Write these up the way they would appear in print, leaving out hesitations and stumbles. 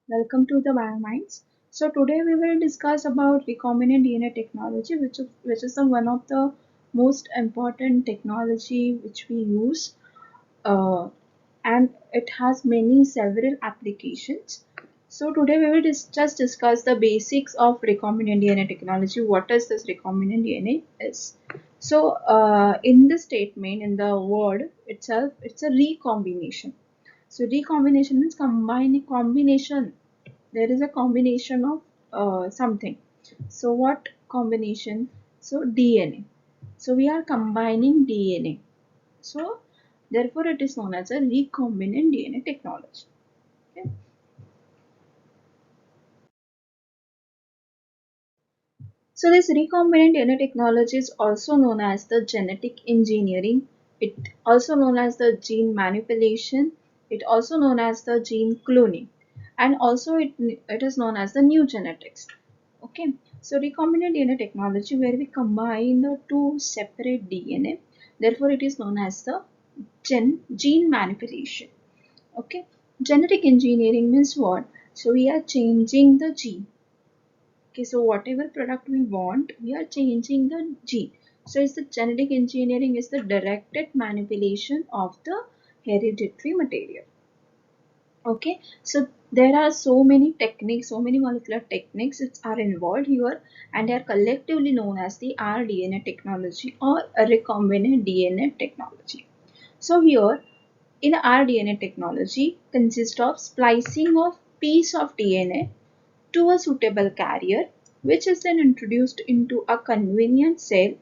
Welcome to the Biominds. So today we will discuss about recombinant DNA technology, which is one of the most important technology which we use, uh, and it has many several applications. So today we will just discuss the basics of recombinant DNA technology. What is this recombinant DNA is? So in the statement, in the word itself, it's a recombination. So recombination means combination. There is a combination of something. So what combination? So DNA. So we are combining DNA. So therefore it is known as a recombinant DNA technology. Okay. So this recombinant DNA technology is also known as the genetic engineering. It also known as the gene manipulation. It also known as the gene cloning, and also it is known as the new genetics. Okay, so recombinant DNA technology where we combine the two separate DNA. Therefore, it is known as the gene manipulation. Okay, genetic engineering means what? So we are changing the gene. Okay, so whatever product we want, we are changing the gene. So it's the genetic engineering is the directed manipulation of the hereditary material. Okay, so there are so many techniques, so many molecular techniques that are involved here, and they are collectively known as the rDNA technology or a recombinant DNA technology. So here in rDNA technology consists of splicing of piece of DNA to a suitable carrier, which is then introduced into a convenient cell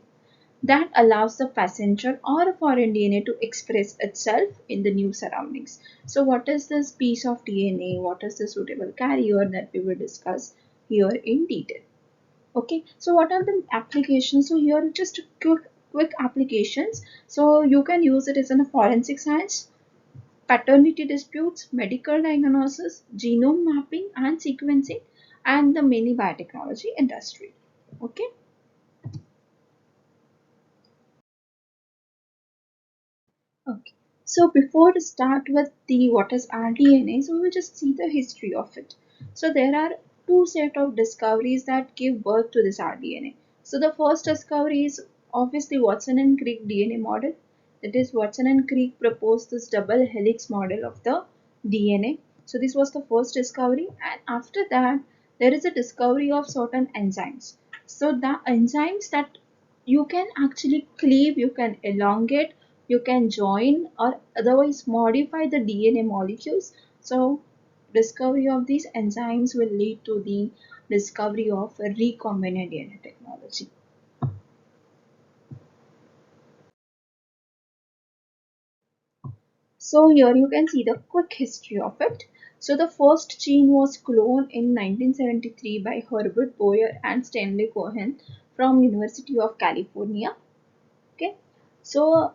that allows the passenger or a foreign DNA to express itself in the new surroundings. So what is this piece of DNA? What is the suitable carrier that we will discuss here in detail? Okay, so what are the applications? So here just quick applications. So you can use it as in a forensic science, paternity disputes, medical diagnosis, genome mapping and sequencing, and the many biotechnology industry. Okay. Okay. So before to start with the what is rDNA, so we will just see the history of it. So there are two set of discoveries that give birth to this rDNA. So the first discovery is obviously Watson and Crick DNA model. That is Watson and Crick proposed this double helix model of the DNA. So this was the first discovery, and after that there is a discovery of certain enzymes. So the enzymes that you can actually cleave, you can elongate, you can join or otherwise modify the DNA molecules. So discovery of these enzymes will lead to the discovery of a recombinant DNA technology. So here you can see the quick history of it. So the first gene was cloned in 1973 by Herbert Boyer and Stanley Cohen from University of California. Okay, so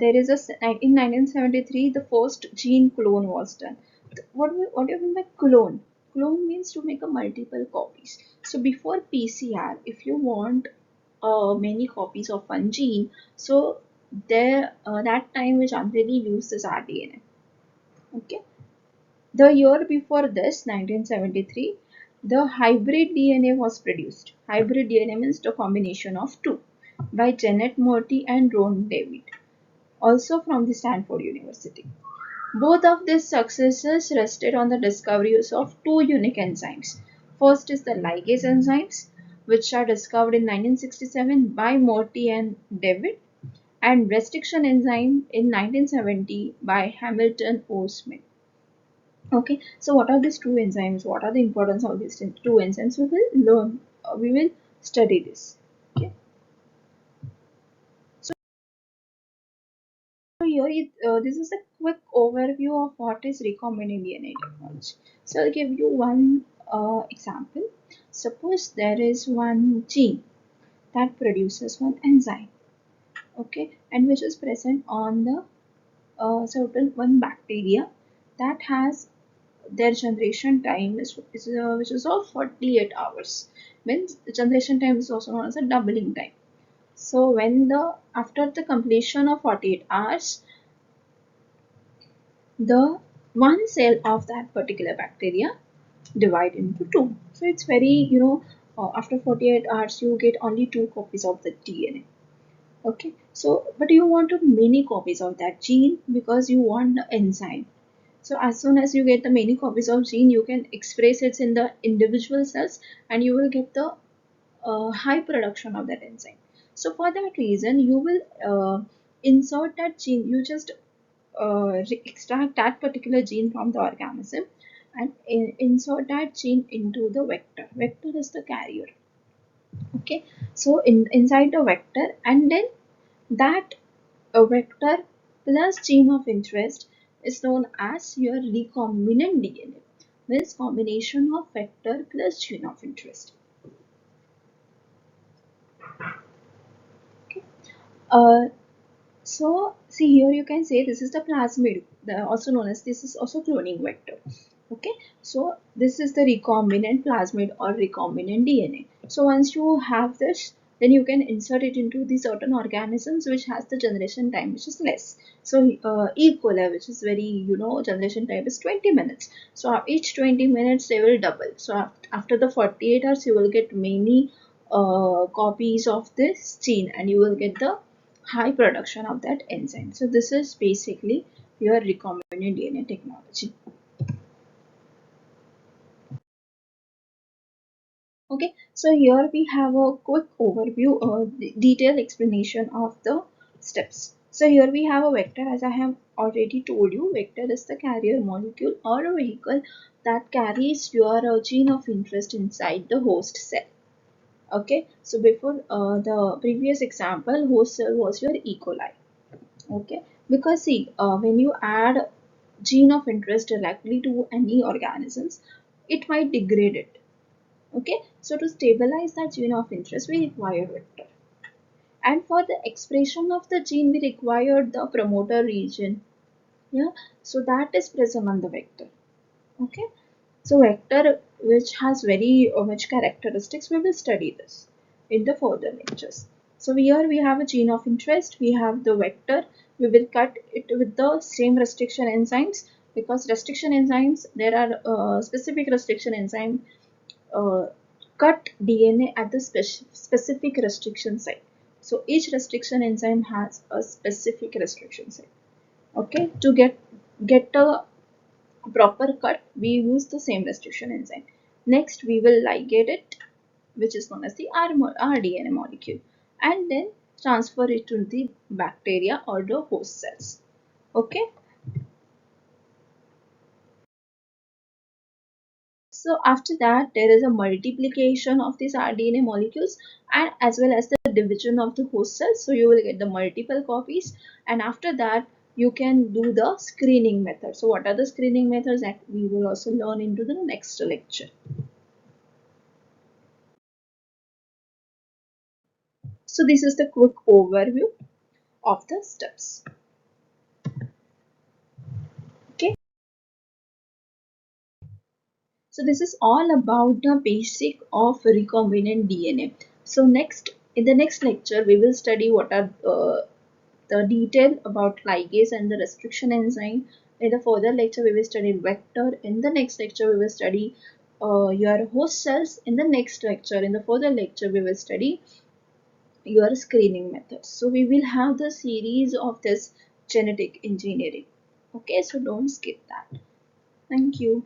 there is in 1973 the first gene clone was done. What do you mean by clone? Clone means to make a multiple copies. So before PCR, if you want many copies of one gene, so there that time we generally use this rDNA. Okay, the year before this, 1973, the hybrid DNA was produced. Hybrid DNA means the combination of two by Janet Murty and Ron David, also from the Stanford University. Both of these successes rested on the discoveries of two unique enzymes. First is the ligase enzymes, which are discovered in 1967 by Murty and David, and restriction enzyme in 1970 by Hamilton O. Smith. Okay, so what are these two enzymes? What are the importance of these two enzymes? We will learn, we will study this. Okay, so here this is a quick overview of what is recombinant DNA technology. So I'll give you one example. Suppose there is one gene that produces one enzyme, okay, and which is present on the certain one bacteria that has their generation time which is of 48 hours, means the generation time is also known as a doubling time. So when the after the completion of 48 hours, the one cell of that particular bacteria divide into two. So it's very, after 48 hours you get only two copies of the DNA. Okay, so but you want to many copies of that gene because you want the enzyme. So as soon as you get the many copies of gene, you can express it in the individual cells and you will get the high production of that enzyme. So for that reason, you will insert that gene. You just extract that particular gene from the organism and insert that gene into the vector. Vector is the carrier. Okay, so inside the vector, and then that vector plus gene of interest is known as your recombinant DNA. Means combination of vector plus gene of interest. Okay. Uh, So see here you can say this is the plasmid, also known as this is also cloning vector. Okay, so this is the recombinant plasmid or recombinant DNA. So once you have this, then you can insert it into the certain organisms which has the generation time which is less. So E. coli, which is very, generation time is 20 minutes. So each 20 minutes they will double. So after the 48 hours you will get many copies of this gene and you will get the high production of that enzyme. So this is basically your recombinant DNA technology. Okay, so here we have a quick overview or detailed explanation of the steps. So here we have a vector, as I have already told you. Vector is the carrier molecule or a vehicle that carries your gene of interest inside the host cell. Okay, so before the previous example, host cell was your E. coli. Okay, because see, when you add gene of interest directly to any organisms, it might degrade it. Okay, so to stabilize that gene of interest, we require vector. And for the expression of the gene, we require the promoter region. Yeah, so that is present on the vector. Okay, so vector which has very much characteristics, we will study this in the further lectures. So here we have a gene of interest, we have the vector, we will cut it with the same restriction enzymes because restriction enzymes, there are specific restriction enzyme uh, cut DNA at the specific restriction site. So each restriction enzyme has a specific restriction site. Okay, to get a proper cut, we use the same restriction enzyme. Next, we will ligate it, which is known as the rDNA molecule, and then transfer it to the bacteria or the host cells. Okay. So after that, there is a multiplication of these rDNA molecules and as well as the division of the host cells. So you will get the multiple copies, and after that you can do the screening method. So what are the screening methods that we will also learn into the next lecture. So this is the quick overview of the steps. Okay. So this is all about the basic of recombinant DNA. So next, in the next lecture, we will study what are the detail about ligase and the restriction enzyme. In the further lecture, we will study vector. In the next lecture, we will study your host cells. In the next lecture, in the further lecture, we will study your screening methods. So we will have the series of this genetic engineering. Okay, so don't skip that. Thank you.